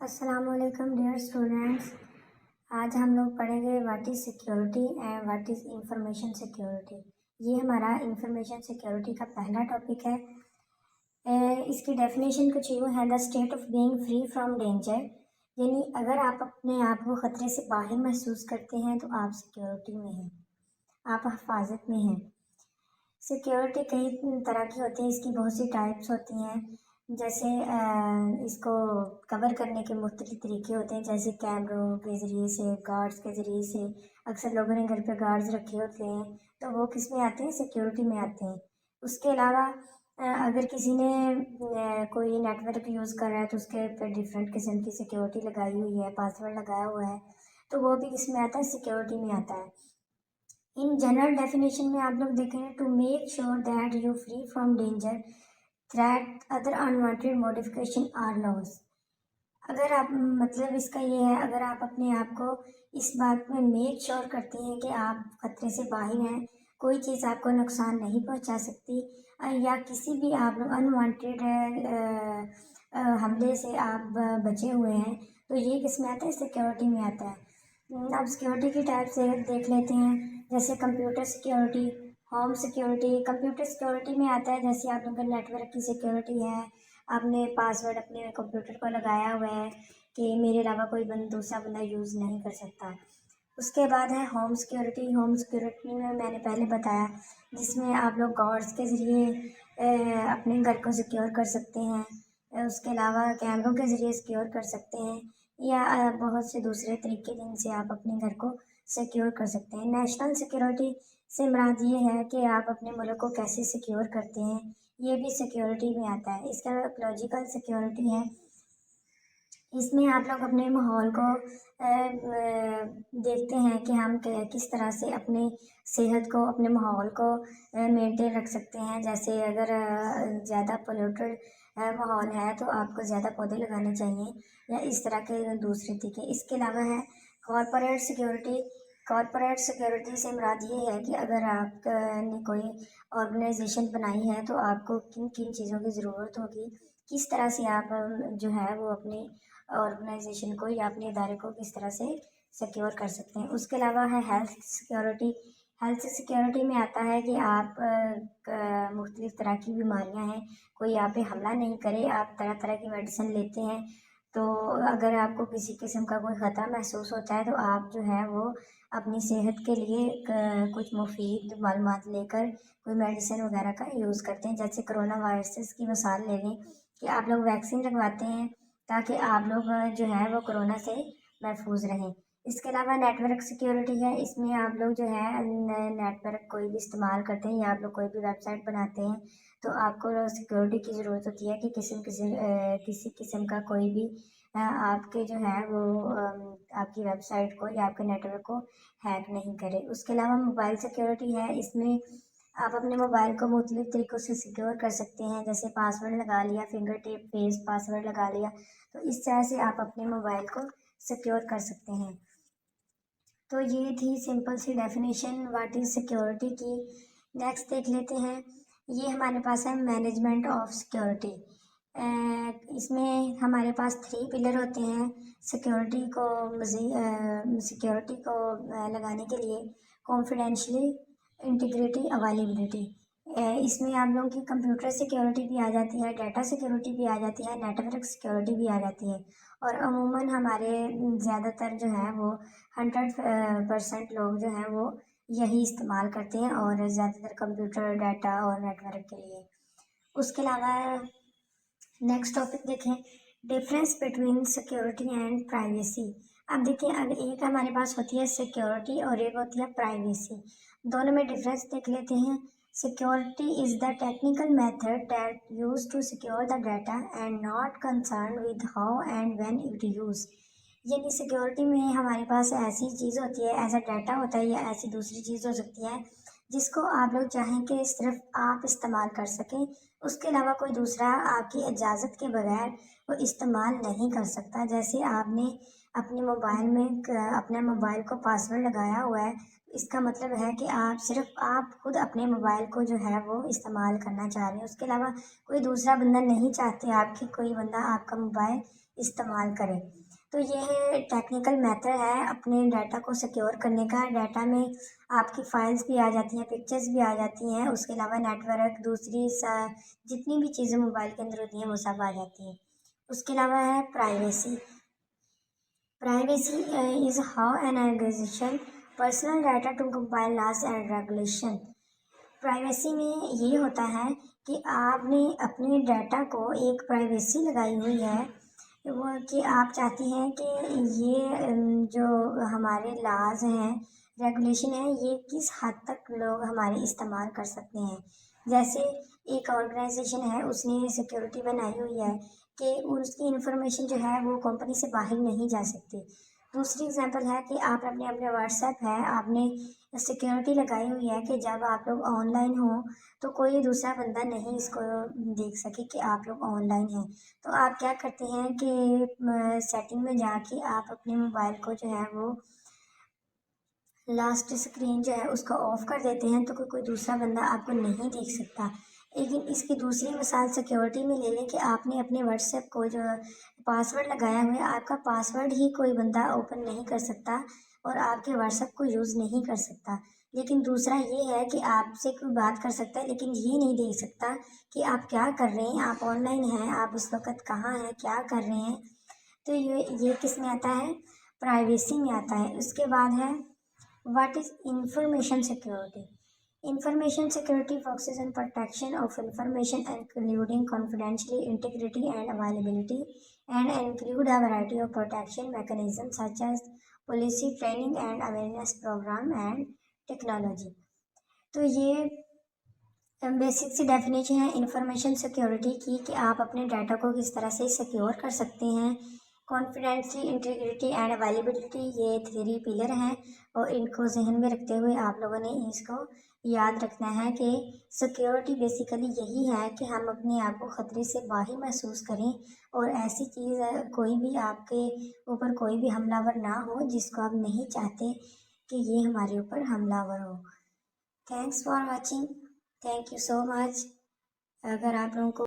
السلام علیکم dear students. آج ہم لوگ پڑھیں گے what is security and what is information security. یہ ہمارا انفارمیشن سیکیورٹی کا پہلا ٹاپک ہے. اس کی ڈیفینیشن کچھ یوں ہے: the state of being free from danger, یعنی اگر آپ اپنے آپ کو خطرے سے باہر محسوس کرتے ہیں تو آپ سیکیورٹی میں ہیں، آپ حفاظت میں ہیں. سیکیورٹی کئی طرح کی ہوتی ہے، اس کی بہت سی ٹائپس ہوتی ہیں. جیسے اس کو کور کرنے کے مختلف طریقے ہوتے ہیں، جیسے کیمروں کے ذریعے سے، گارڈز کے ذریعے سے. اکثر لوگوں نے گھر پہ گارڈز رکھے ہوتے ہیں، تو وہ کس میں آتے ہیں؟ سیکیورٹی میں آتے ہیں. اس کے علاوہ اگر کسی نے کوئی نیٹ ورک یوز کر رہا ہے تو اس کے پہ ڈفرینٹ قسم کی سیکیورٹی لگائی ہوئی ہے، پاسورڈ لگایا ہوا ہے، تو وہ بھی کس میں آتا ہے؟ سیکیورٹی میں آتا ہے. ان جنرل ڈیفینیشن میں آپ لوگ دیکھیں: to make sure that you free from danger, threat, other unwanted modification are loss. اگر آپ مطلب اس کا یہ ہے، اگر آپ اپنے آپ کو اس بات میں میک شیور کرتے ہیں کہ آپ خطرے سے باہر ہیں، کوئی چیز آپ کو نقصان نہیں پہنچا سکتی، یا کسی بھی آپ انوانٹیڈ حملے سے آپ بچے ہوئے ہیں، تو یہ کس میں آتا ہے؟ سیکیورٹی میں آتا ہے. اب سیکیورٹی کی ٹائپ سے دیکھ لیتے ہیں، جیسے computer security, home security. Computer security میں آتا ہے جیسے آپ لوگوں کا نیٹ ورک کی سیکیورٹی ہے، آپ نے پاسورڈ اپنے کمپیوٹر کو لگایا ہوا ہے کہ میرے علاوہ کوئی دوسرا بندہ یوز نہیں کر سکتا. اس کے بعد ہے ہوم سیکیورٹی. ہوم سیکیورٹی میں نے پہلے بتایا، جس میں آپ لوگ گارڈز کے ذریعے اپنے گھر کو سیکیور کر سکتے ہیں. اس کے علاوہ کیمروں کے ذریعے سیکیور کر سکتے ہیں، یا بہت سے دوسرے طریقے جن سے آپ اپنے گھر کو سیکیور کر سکتے ہیں. نیشنل سیکیورٹی سے مراد یہ ہے کہ آپ اپنے ملک کو کیسے سیکیور کرتے ہیں، یہ بھی سیکیورٹی میں آتا ہے. اس کے علاوہ اکولوجیکل سیکیورٹی ہے، اس میں آپ لوگ اپنے ماحول کو دیکھتے ہیں کہ ہم کس طرح سے اپنے صحت کو، اپنے ماحول کو مینٹین رکھ سکتے ہیں. جیسے اگر زیادہ پولیوٹڈ ماحول ہے تو آپ کو زیادہ پودے لگانے چاہیے، یا اس طرح کے دوسرے طریقے. اس کے علاوہ ہے کارپوریٹ سیکیورٹی. کارپوریٹ سیکیورٹی سے مراد یہ ہے کہ اگر آپ نے کوئی آرگنائزیشن بنائی ہے تو آپ کو کن کن چیزوں کی ضرورت ہوگی، کس طرح سے آپ جو ہے وہ اپنی آرگنائزیشن کو یا اپنے ادارے کو کس طرح سے سیکیور کر سکتے ہیں. اس کے علاوہ ہے ہیلتھ سیکیورٹی. ہیلتھ سیکیورٹی میں آتا ہے کہ آپ مختلف طرح کی بیماریاں ہیں، کوئی آپ پہ حملہ نہیں کرے، آپ طرح طرح کی میڈیسن لیتے ہیں، تو اگر آپ کو کسی قسم کا کوئی خطرہ محسوس ہوتا ہے تو آپ جو ہے وہ اپنی صحت کے لیے کچھ مفید معلومات لے کر کوئی میڈیسن وغیرہ کا یوز کرتے ہیں. جیسے کرونا وائرس کی مثال لے لیں کہ آپ لوگ ویکسین لگواتے ہیں تاکہ آپ لوگ جو ہے وہ کرونا سے محفوظ رہیں. اس کے علاوہ نیٹ ورک سیکیورٹی ہے. اس میں آپ لوگ جو ہے نیٹ ورک کوئی بھی استعمال کرتے ہیں، یا آپ لوگ کوئی بھی ویب سائٹ بناتے ہیں تو آپ کو سیکیورٹی کی ضرورت ہوتی ہے کہ کسی قسم کا کوئی بھی آپ کے جو ہے وہ آپ کی ویب سائٹ کو یا آپ کے نیٹ ورک کو ہیک نہیں کرے. اس کے علاوہ موبائل سیکیورٹی ہے. اس میں آپ اپنے موبائل کو مختلف طریقوں سے سیکیور کر سکتے ہیں، جیسے پاسورڈ لگا لیا، فنگر ٹیپ بیس پاسورڈ لگا لیا، تو اس طرح سے آپ اپنے موبائل کو سیکیور کر سکتے ہیں. تو یہ تھی سمپل سی ڈیفینیشن واٹ از سیکیورٹی کی. نیکسٹ دیکھ لیتے ہیں. یہ ہمارے پاس ہے مینجمنٹ آف سیکیورٹی. اس میں ہمارے پاس 3 پلر ہوتے ہیں سیکیورٹی کو سیکیورٹی کو لگانے کے لیے: کانفیڈینشلی، انٹیگریٹی، اویلیبلٹی. اس میں آپ لوگوں کی کمپیوٹر سیکیورٹی بھی آ جاتی ہے، ڈیٹا سیکیورٹی بھی آ جاتی ہے، نیٹ ورک سیکیورٹی بھی آ جاتی ہے. اور عموماً ہمارے زیادہ تر جو ہے وہ 100% لوگ جو ہیں وہ یہی استعمال کرتے ہیں، اور زیادہ تر کمپیوٹر، ڈیٹا اور نیٹ ورک کے لیے. اس کے علاوہ نیکسٹ ٹاپک دیکھیں: difference between security and privacy. اب دیکھیں، اگر ایک ہمارے پاس ہوتی ہے سیکیورٹی اور ایک ہوتی ہے پرائیویسی، دونوں میں ڈفرینس دیکھ لیتے ہیں. Security is the technical method that used to secure the data and not concerned with how and when it used. یعنی سیکیورٹی میں ہمارے پاس ایسی چیز ہوتی ہے، ایسا ڈیٹا ہوتا ہے یا ایسی دوسری چیز ہو سکتی ہے جس کو آپ لوگ چاہیں کہ صرف آپ استعمال کر سکیں، اس کے علاوہ کوئی دوسرا آپ کی اجازت کے بغیر وہ استعمال نہیں کر سکتا۔ جیسے آپ نے اپنے موبائل میں اپنے موبائل کو پاسورڈ لگایا ہوا ہے، اس کا مطلب ہے کہ آپ خود اپنے موبائل کو جو ہے وہ استعمال کرنا چاہ رہے ہیں، اس کے علاوہ کوئی دوسرا بندہ نہیں چاہتے آپ کی کوئی بندہ آپ کا موبائل استعمال کرے۔ تو یہ ٹیکنیکل میتھڈ ہے اپنے ڈیٹا کو سیکیور کرنے کا۔ ڈیٹا میں آپ کی فائلز بھی آ جاتی ہیں، پکچرز بھی آ جاتی ہیں، اس کے علاوہ نیٹ ورک دوسری جتنی بھی چیزیں موبائل کے اندر ہوتی ہیں وہ سب آ جاتی ہیں۔ اس کے علاوہ ہے privacy. Privacy is how an organization personal data to comply laws and regulation۔ Privacy میں یہ ہوتا ہے کہ آپ نے اپنے ڈیٹا کو ایک پرائیویسی لگائی ہوئی ہے، وہ کہ آپ چاہتی ہیں کہ یہ جو ہمارے لاز ہیں، ریگولیشن ہے، یہ کس حد تک لوگ ہمارے استعمال کر سکتے ہیں۔ جیسے ایک آرگنائزیشن ہے، اس نے سیکیورٹی بنائی ہوئی ہے کہ اس کی انفارمیشن جو ہے وہ کمپنی سے باہر نہیں جا سکتی۔ دوسری اگزامپل ہے کہ آپ اپنے واٹس ایپ ہے، آپ نے سیکیورٹی لگائی ہوئی ہے کہ جب آپ لوگ آن لائن ہوں تو کوئی دوسرا بندہ نہیں اس کو دیکھ سکے کہ آپ لوگ آن لائن ہیں۔ تو آپ کیا کرتے ہیں کہ سیٹنگ میں جا کے آپ اپنے موبائل کو جو ہے وہ لاسٹ اسکرین جو ہے اس کو آف کر دیتے ہیں تو کوئی دوسرا بندہ آپ کو نہیں دیکھ سکتا۔ لیکن اس کی دوسری مثال سیکیورٹی میں لے لیں کہ آپ نے اپنے واٹس ایپ کو جو پاسورڈ لگایا ہوا ہے، آپ کا پاسورڈ ہی کوئی بندہ اوپن نہیں کر سکتا اور آپ کے واٹس ایپ کو یوز نہیں کر سکتا۔ لیکن دوسرا یہ ہے کہ آپ سے کوئی بات کر سکتا ہے لیکن یہ نہیں دیکھ سکتا کہ آپ کیا کر رہے ہیں، آپ آن لائن ہیں، آپ اس وقت کہاں ہیں، کیا کر رہے ہیں۔ تو یہ کس میں آتا ہے؟ پرائیویسی میں آتا ہے۔ اس کے بعد ہے what is information security. Information security focuses on protection of information including confidentiality, integrity and availability, and include a variety of protection mechanisms such as policy, training and awareness program and technology۔ تو یہ basic سی definition ہے information security کی کہ آپ اپنے data کو کس طرح سے سیکیور کر سکتے ہیں۔ کانفیڈینشلی، انٹیگریٹی اینڈ اویلیبلٹی یہ 3 پلر ہیں اور ان کو ذہن میں رکھتے ہوئے آپ لوگوں نے اس کو یاد رکھنا ہے کہ سیکیورٹی بیسیکلی یہی ہے کہ ہم اپنے آپ کو خطرے سے باہر محسوس کریں اور ایسی چیز کوئی بھی آپ کے اوپر کوئی بھی حملہ ور نہ ہو جس کو آپ نہیں چاہتے کہ یہ ہمارے اوپر حملہ ور ہو۔ Thanks for watching, thank you so much. اگر آپ لوگوں کو